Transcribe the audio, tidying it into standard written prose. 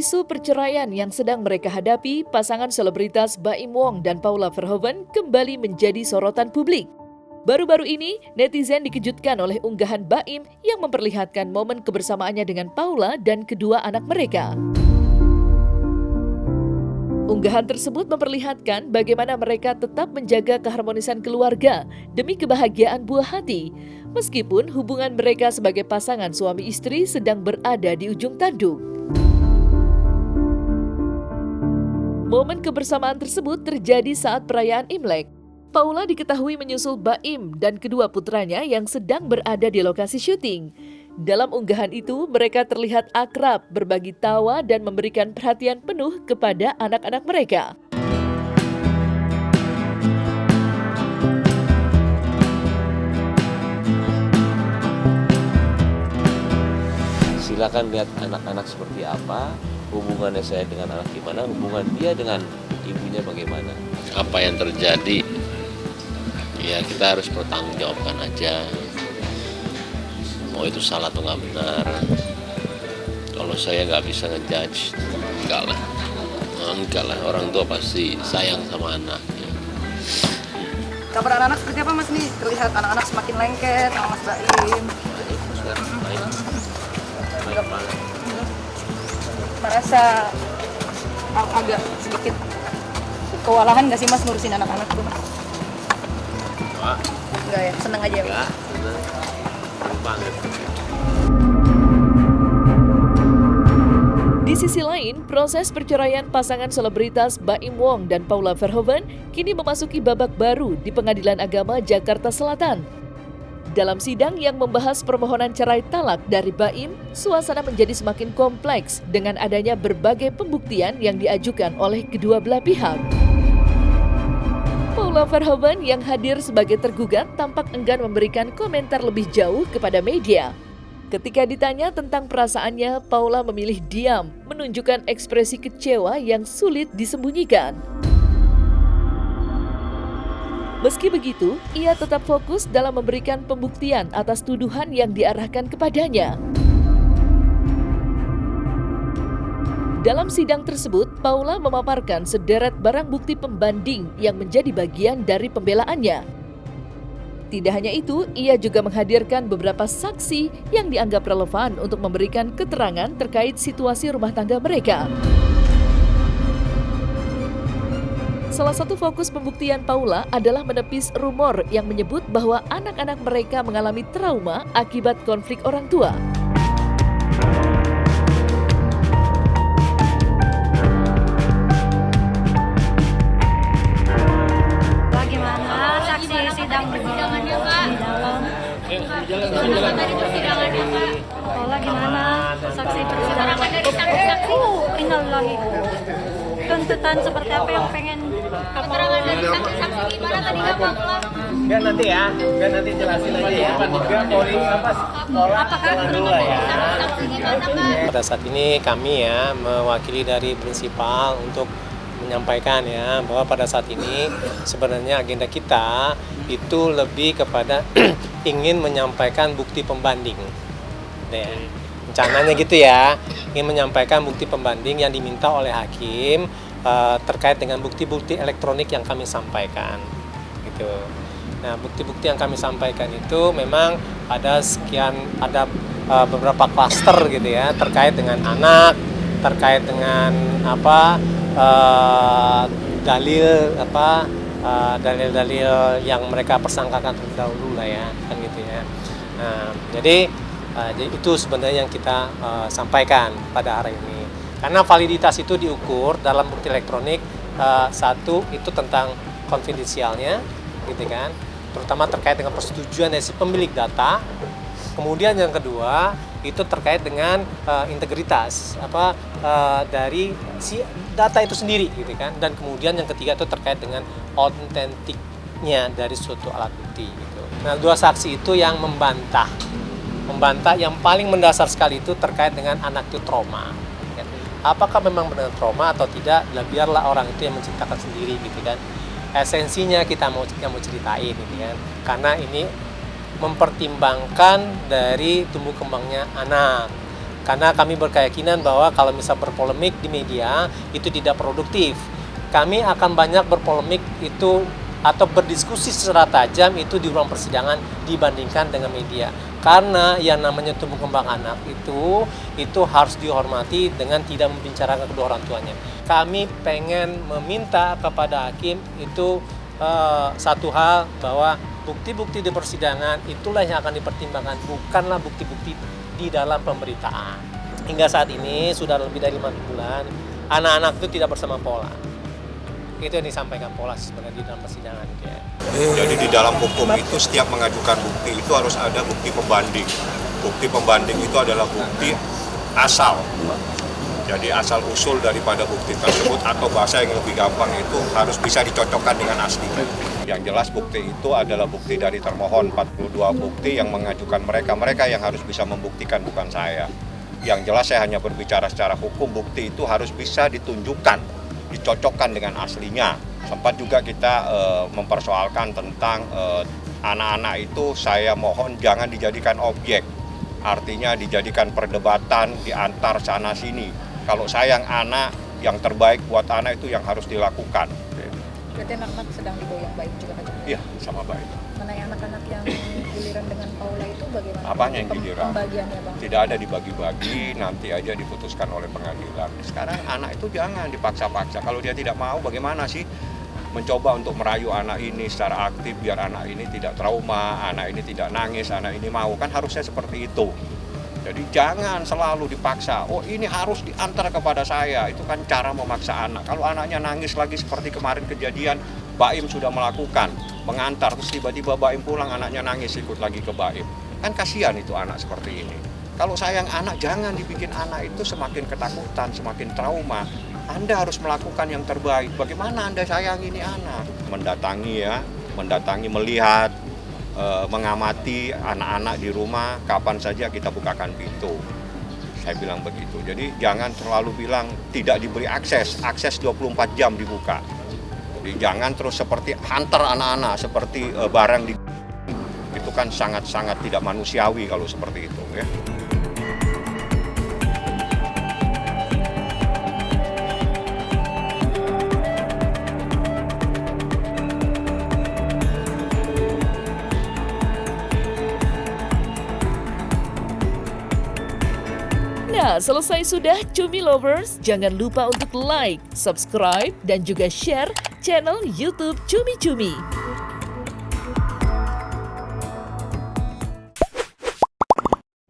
Isu perceraian yang sedang mereka hadapi, pasangan selebritas Baim Wong dan Paula Verhoeven kembali menjadi sorotan publik. Baru-baru ini, netizen dikejutkan oleh unggahan Baim yang memperlihatkan momen kebersamaannya dengan Paula dan kedua anak mereka. Unggahan tersebut memperlihatkan bagaimana mereka tetap menjaga keharmonisan keluarga demi kebahagiaan buah hati, meskipun hubungan mereka sebagai pasangan suami istri sedang berada di ujung tanduk. Momen kebersamaan tersebut terjadi saat perayaan Imlek. Paula diketahui menyusul Baim dan kedua putranya yang sedang berada di lokasi syuting. Dalam unggahan itu, mereka terlihat akrab, berbagi tawa, dan memberikan perhatian penuh kepada anak-anak mereka. Silakan lihat anak-anak seperti apa, hubungannya saya dengan anak gimana, hubungan dia dengan ibunya bagaimana. Apa yang terjadi, ya kita harus bertanggungjawabkan aja. Mau itu salah atau nggak benar, kalau saya nggak bisa ngejudge, enggak lah, orang tua pasti sayang sama anaknya. Kabar anak-anak seperti apa Mas nih? Terlihat anak-anak semakin lengket sama Mas Baim. Baik banget. Merasa agak sedikit kewalahan nggak sih Mas ngurusin anak-anak tuh? Enggak ya, seneng aja ya? Enggak, seneng banget. Di sisi lain, proses perceraian pasangan selebritas Baim Wong dan Paula Verhoeven kini memasuki babak baru di Pengadilan Agama Jakarta Selatan. Dalam sidang yang membahas permohonan cerai talak dari Baim, suasana menjadi semakin kompleks dengan adanya berbagai pembuktian yang diajukan oleh kedua belah pihak. Paula Verhoeven yang hadir sebagai tergugat tampak enggan memberikan komentar lebih jauh kepada media. Ketika ditanya tentang perasaannya, Paula memilih diam, menunjukkan ekspresi kecewa yang sulit disembunyikan. Meski begitu, ia tetap fokus dalam memberikan pembuktian atas tuduhan yang diarahkan kepadanya. Dalam sidang tersebut, Paula memaparkan sederet barang bukti pembanding yang menjadi bagian dari pembelaannya. Tidak hanya itu, ia juga menghadirkan beberapa saksi yang dianggap relevan untuk memberikan keterangan terkait situasi rumah tangga mereka. Salah satu fokus pembuktian Paula adalah menepis rumor yang menyebut bahwa anak-anak mereka mengalami trauma akibat konflik orang tua. Bagaimana saksi sidang di dalam? Tadi persidangannya Pak. Paula gimana saksi persidangan? Tinggal lagi. Tuntutan seperti apa yang pengen keterangan dari saksi-saksi gimana tadi Kak Paula? Biar nanti jelasin aja ya. Biar polisi Apakah dulu lah ya. saksi gimana Kak? Pada saat ini kami ya mewakili dari prinsipal untuk menyampaikan ya bahwa pada saat ini sebenarnya agenda kita itu lebih kepada ingin menyampaikan bukti pembanding. Rencananya gitu ya, ingin menyampaikan bukti pembanding yang diminta oleh hakim terkait dengan bukti-bukti elektronik yang kami sampaikan gitu. Nah, bukti-bukti yang kami sampaikan itu memang ada beberapa klaster gitu ya, terkait dengan anak, terkait dengan dalil-dalil yang mereka persangkakan terdahulu lah ya, kan gitu ya. Nah, jadi itu sebenarnya yang kita sampaikan pada hari ini. Karena validitas itu diukur dalam bukti elektronik, satu itu tentang konfidensialnya, gitu kan, terutama terkait dengan persetujuan dari si pemilik data. Kemudian yang kedua itu terkait dengan integritas dari si data itu sendiri, gitu kan. Dan kemudian yang ketiga itu terkait dengan autentiknya dari suatu alat bukti. Gitu. Nah, dua saksi itu yang membantah yang paling mendasar sekali itu terkait dengan anak itu trauma. Apakah memang benar trauma atau tidak? Biarlah orang itu yang menceritakan sendiri, gitu kan. Esensinya kita mau ceritain, gitu kan. Karena ini mempertimbangkan dari tumbuh kembangnya anak, Karena kami berkeyakinan bahwa kalau misal berpolemik di media itu tidak produktif. Kami akan banyak berpolemik itu atau berdiskusi secara tajam itu di ruang persidangan dibandingkan dengan media. Karena yang namanya tumbuh kembang anak itu harus dihormati dengan tidak membicarakan kedua orang tuanya. Kami pengen meminta kepada hakim itu satu hal, bahwa bukti-bukti di persidangan itulah yang akan dipertimbangkan, bukanlah bukti-bukti di dalam pemberitaan. Hingga saat ini sudah lebih dari 5 bulan, anak-anak itu tidak bersama Pola. Itu yang disampaikan Pola sebenarnya di dalam persidangan. Ya. Jadi di dalam hukum itu setiap mengajukan bukti itu harus ada bukti pembanding. Bukti pembanding itu adalah bukti asal. Jadi asal usul daripada bukti tersebut, atau bahasa yang lebih gampang itu harus bisa dicocokkan dengan asli. Yang jelas bukti itu adalah bukti dari termohon, 42 bukti yang mengajukan mereka yang harus bisa membuktikan, bukan saya. Yang jelas saya hanya berbicara secara hukum, bukti itu harus bisa ditunjukkan, dicocokkan dengan aslinya. Sempat juga kita mempersoalkan tentang anak-anak itu, saya mohon jangan dijadikan objek. Artinya dijadikan perdebatan di antar sana sini. Kalau sayang anak, yang terbaik buat anak itu yang harus dilakukan. Berarti anak-anak sedang dibawa yang baik juga kan? Iya, sama baik. Mengenai anak-anak yang giliran dengan Paula itu bagaimana? Apanya yang giliran? Pembagiannya, Bang? Tidak ada dibagi-bagi, nanti aja diputuskan oleh pengadilan. Sekarang anak itu jangan dipaksa-paksa. Kalau dia tidak mau, bagaimana sih? Mencoba untuk merayu anak ini secara aktif biar anak ini tidak trauma, anak ini tidak nangis, anak ini mau. Kan harusnya seperti itu. Jadi jangan selalu dipaksa, oh ini harus diantar kepada saya, itu kan cara memaksa anak. Kalau anaknya nangis lagi seperti kemarin kejadian, Baim sudah melakukan, mengantar, terus tiba-tiba Baim pulang, anaknya nangis ikut lagi ke Baim. Kan kasihan itu anak seperti ini. Kalau sayang anak, jangan dibikin anak itu semakin ketakutan, semakin trauma. Anda harus melakukan yang terbaik. Bagaimana Anda sayang ini anak? Mendatangi, melihat, mengamati anak-anak di rumah, kapan saja kita bukakan pintu. Saya bilang begitu. Jadi jangan terlalu bilang tidak diberi akses 24 jam dibuka. Jadi jangan terus seperti hantar anak-anak, seperti barang di itu kan sangat-sangat tidak manusiawi kalau seperti itu ya. Nah, selesai sudah Cumi Lovers. Jangan lupa untuk like, subscribe, dan juga share channel YouTube Cumi Cumi.